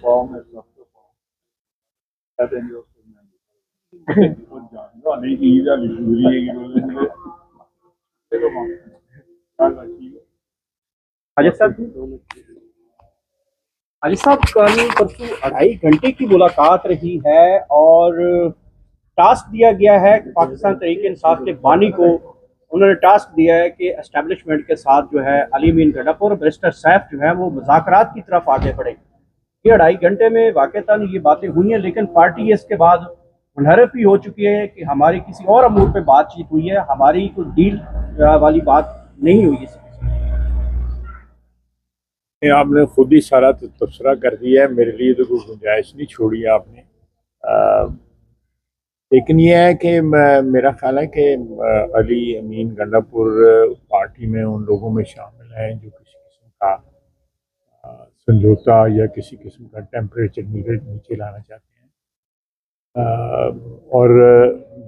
پاؤں میں سب تو پاؤں کہتے ہیں اس کو جانتا نہیں کی جا ضروری ہے علی صاحب کل پرسوں 2.5 گھنٹے کی ملاقات رہی ہے اور ٹاسک دیا گیا ہے پاکستان تحریک انصاف کے بانی کو، انہوں نے ٹاسک دیا ہے کہ اسٹیبلشمنٹ کے ساتھ جو ہے علی امین گنڈاپور اور بیرسٹر سیف جو ہے وہ مذاکرات کی طرف آگے بڑھے۔ یہ 2.5 گھنٹے میں واقعتاً یہ باتیں ہوئی ہیں، لیکن پارٹی اس کے بعد منحرف بھی ہو چکی ہے کہ ہماری کسی اور امور پہ بات چیت ہوئی ہے، ہماری کوئی ڈیل والی بات نہیں ہوئی ہے۔ آپ نے خود ہی سارا تبصرہ کر دیا ہے، میرے لیے تو کوئی گنجائش نہیں چھوڑی آپ نے۔ لیکن یہ ہے کہ میرا خیال ہے کہ علی امین گنڈاپور پارٹی میں ان لوگوں میں شامل ہیں جو کسی قسم کا سمجھوتا یا کسی قسم کا ٹیمپریچر نیچے لانا چاہتے ہیں، اور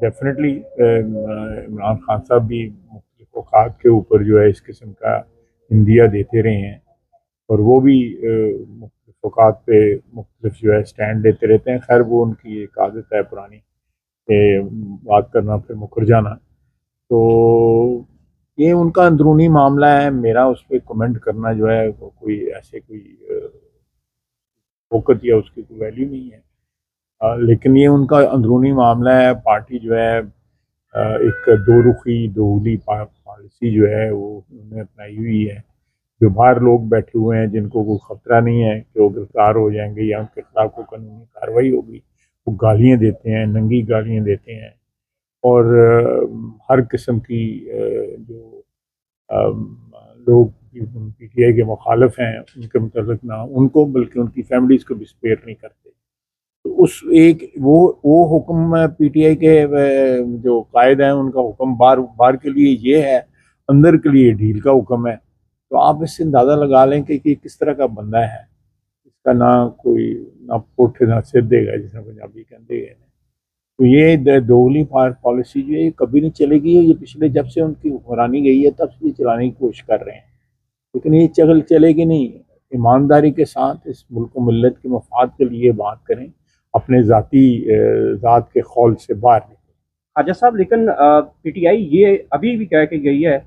ڈیفینیٹلی عمران خان صاحب بھی مختلف اوقات کے اوپر جو ہے اس قسم کا عندیہ دیتے رہے ہیں، اور وہ بھی مختلف اوقات پہ مختلف جو ہے سٹینڈ لیتے رہتے ہیں۔ خیر وہ ان کی ایک عادت ہے پرانی کہ بات کرنا پھر مکر جانا، تو یہ ان کا اندرونی معاملہ ہے، میرا اس پہ کمنٹ کرنا جو ہے کوئی ایسے کوئی وقت یا اس کی کوئی ویلیو نہیں ہے، لیکن یہ ان کا اندرونی معاملہ ہے۔ پارٹی جو ہے ایک دو رخی دوغلی پالیسی جو ہے وہ انہوں نے اپنائی ہوئی ہے۔ جو باہر لوگ بیٹھے ہوئے ہیں جن کو کوئی خطرہ نہیں ہے کہ وہ گرفتار ہو جائیں گے یا ان کے خلاف کوئی قانونی کارروائی ہوگی، وہ گالیاں دیتے ہیں، ننگی گالیاں دیتے ہیں، اور ہر قسم کی جو لوگ پی ٹی آئی کے مخالف ہیں ان کے متعلق نہ ان کو بلکہ ان کی فیملیز کو بھی اسپیئر نہیں کرتے۔ تو اس ایک وہ حکم پی ٹی آئی کے جو قائد ہیں ان کا حکم باہر کے لیے یہ ہے، اندر کے لیے ڈھیل کا حکم ہے۔ تو آپ اس سے اندازہ لگا لیں کہ یہ کس طرح کا بندہ ہے، اس کا نہ کوئی نہ پٹھ نہ سر دے گا جس میں پنجابی کہتے ہیں۔ تو یہ دوغلی پالیسی جو ہے یہ کبھی نہیں چلے گی، یہ پچھلے جب سے ان کی حکمرانی گئی ہے تب سے یہ چلانے کی کوشش کر رہے ہیں، لیکن یہ چلے گی نہیں۔ ایمانداری کے ساتھ اس ملک و ملت کے مفاد کے لیے بات کریں، اپنے ذات کے خول سے باہر نکلیں۔ خواجہ صاحب لیکن پی ٹی آئی یہ ابھی بھی کہہ کے گئی ہے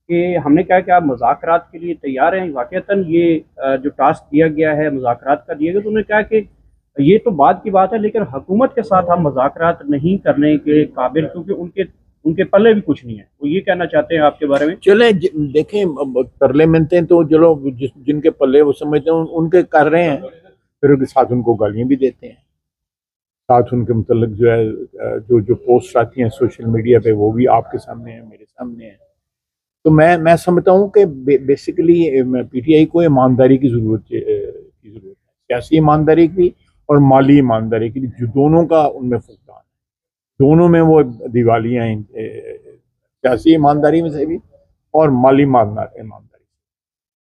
کہ ہم نے کہا کہ آپ مذاکرات کے لیے تیار ہیں، واقعتاً یہ جو ٹاسک دیا گیا ہے مذاکرات کا دیا گیا، تو انہوں نے کہا کہ یہ تو بعد کی بات ہے لیکن حکومت کے ساتھ ہم مذاکرات نہیں کرنے کے قابل، کیونکہ ان کے پلے بھی کچھ نہیں ہے۔ وہ یہ کہنا چاہتے ہیں آپ کے بارے میں؟ چلیں دیکھیں، ترلے منتیں تو چلو جن کے پلے وہ سمجھتے ہیں ان کے کر رہے ہیں، پھر ان کے ساتھ ان کو گالیاں بھی دیتے ہیں، ساتھ ان کے متعلق جو ہے جو پوسٹ آتی ہیں سوشل میڈیا پہ وہ بھی آپ کے سامنے ہیں، میرے سامنے ہیں۔ تو میں سمجھتا ہوں کہ بیسیکلی پی ٹی آئی کو ایمانداری کی ضرورت ہے، سیاسی ایمانداری کی اور مالی ایمانداری کی، جو دونوں کا ان میں فقدان ہے، دونوں میں وہ دیوالیاں ہیں، سیاسی ایمانداری میں سے بھی اور مالی ایمانداری۔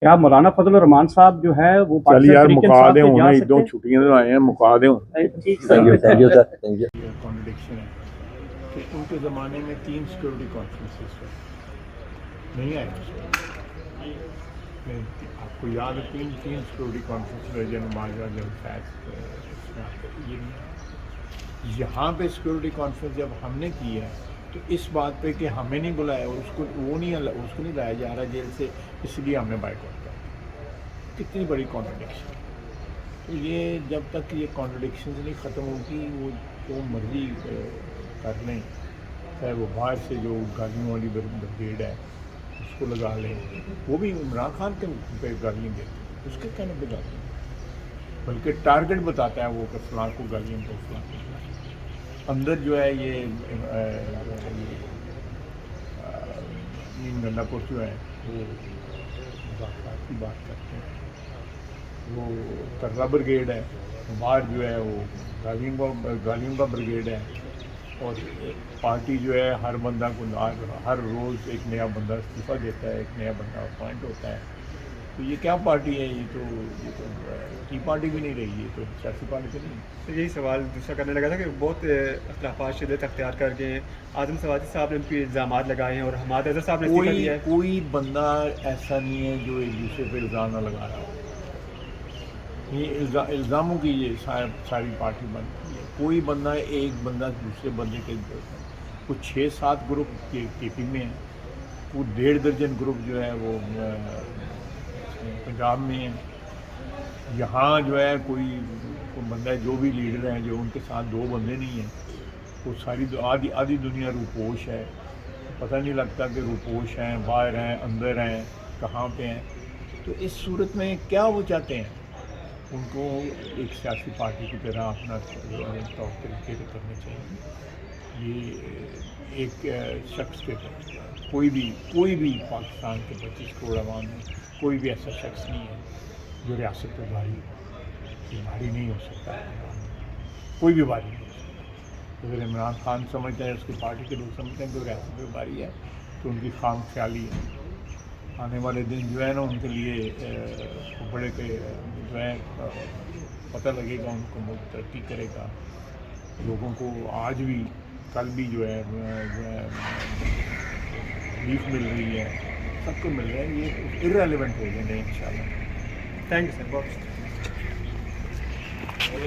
کیا مولانا فضل الرحمان صاحب جو ہے وہ چل یار تحریک مکا انصاف دے میں ہونا جا ادوں سکتے چھٹیاں تو آئے ہیں، مکا دے ہونا۔ کانٹرڈکشن ہے کہ ان کے زمانے میں 3 سیکورٹی کانفرنسز نہیں آئے، آپ کو یاد ہے 3 سیکورٹی کانفرنس یہاں پہ سیکورٹی کانفرنس جب ہم نے کی ہے تو اس بات پہ کہ ہمیں نہیں بلایا، اس کو نہیں لایا جا رہا جیل سے، اس لیے ہم نے بائیکاٹ کیا۔ کتنی بڑی کانٹرڈکشن۔ تو یہ جب تک یہ کانٹرڈکشنز نہیں ختم ہوگی، وہ جو مرضی کر لیں، چاہے وہ باہر سے جو گالیوں والی بریگیڈ ہے اس کو لگا لیں، وہ بھی عمران خان کے پہ گالیاں دیتے، اس کے کہنے پہ گالیاں، بلکہ ٹارگٹ بتاتا ہے وہ کہ فلاں کو گالیاں دو، فلاں کو گالیاں۔ اندر جو ہے یہ امین گنڈاپور جو ہے وہ مذاکرات کی بات کرتے ہیں، وہ ترلا بریگیڈ ہے، باہر جو ہے وہ گالیوں کا بریگیڈ ہے، اور پارٹی جو ہے ہر بندہ کو ہر روز ایک نیا بندہ استعفیٰ دیتا ہے، ایک نیا بندہ اپوائنٹ ہوتا ہے۔ تو یہ کیا پارٹی ہے؟ یہ تو ٹی پارٹی بھی نہیں رہی، یہ تو سیاسی پارٹی تو نہیں۔ یہی سوال دوسرا کرنے لگا تھا کہ بہت اختلافات شدت اختیار کر کے ہیں، اعظم سوادی صاحب نے ان پہ الزامات لگائے ہیں اور حماد اظہر صاحب نے استعفیٰ دیا ہے۔ کوئی بندہ ایسا نہیں ہے جو ایک دوسرے پہ الزام نہ لگا رہا ہو۔ یہ الزاموں کی یہ ساری پارٹی بنتی ہے. کوئی بندہ ایک بندہ دوسرے بندے کے کچھ 6-7 گروپ کے پی میں ہیں, وہ 1.5 درجن گروپ جو ہے وہ پنجاب میں ہیں. یہاں جو ہے کوئی بندہ جو بھی لیڈر ہیں جو ان کے ساتھ 2 بندے نہیں ہیں, وہ ساری آدھی دنیا روپوش ہے. پتہ نہیں لگتا کہ روپوش ہیں, باہر ہیں, اندر ہیں, کہاں پہ ہیں. تو اس صورت میں کیا وہ چاہتے ہیں؟ ان کو ایک سیاسی پارٹی کی طرح اپنا طور طریقے سے کرنے چاہیے. یہ ایک شخص کے کوئی بھی پاکستان کے 25 کروڑ عوام میں کوئی بھی ایسا شخص نہیں ہے جو ریاست پہ بھاری ہو. یہ بھاری نہیں ہو سکتا, کوئی بھی بھاری نہیں ہو سکتا. اگر عمران خان سمجھتا ہے, اس کی پارٹی کے لوگ سمجھتے ہیں کہ وہ ریاست پہ بھاری ہے, تو ان کی خام خیالی ہے. آنے والے دن جو ہے نا ان کے لیے بڑے کے جو ہے پتہ لگے گا, ان کو ملک ترقی کرے گا. لوگوں کو آج بھی کل بھی جو ہے ریلیف مل رہی ہے, سب کو مل رہا ہے. یہ ارریلیونٹ ہو جائیں گے انشاءاللہ. تھینک یو سر, بہت بہت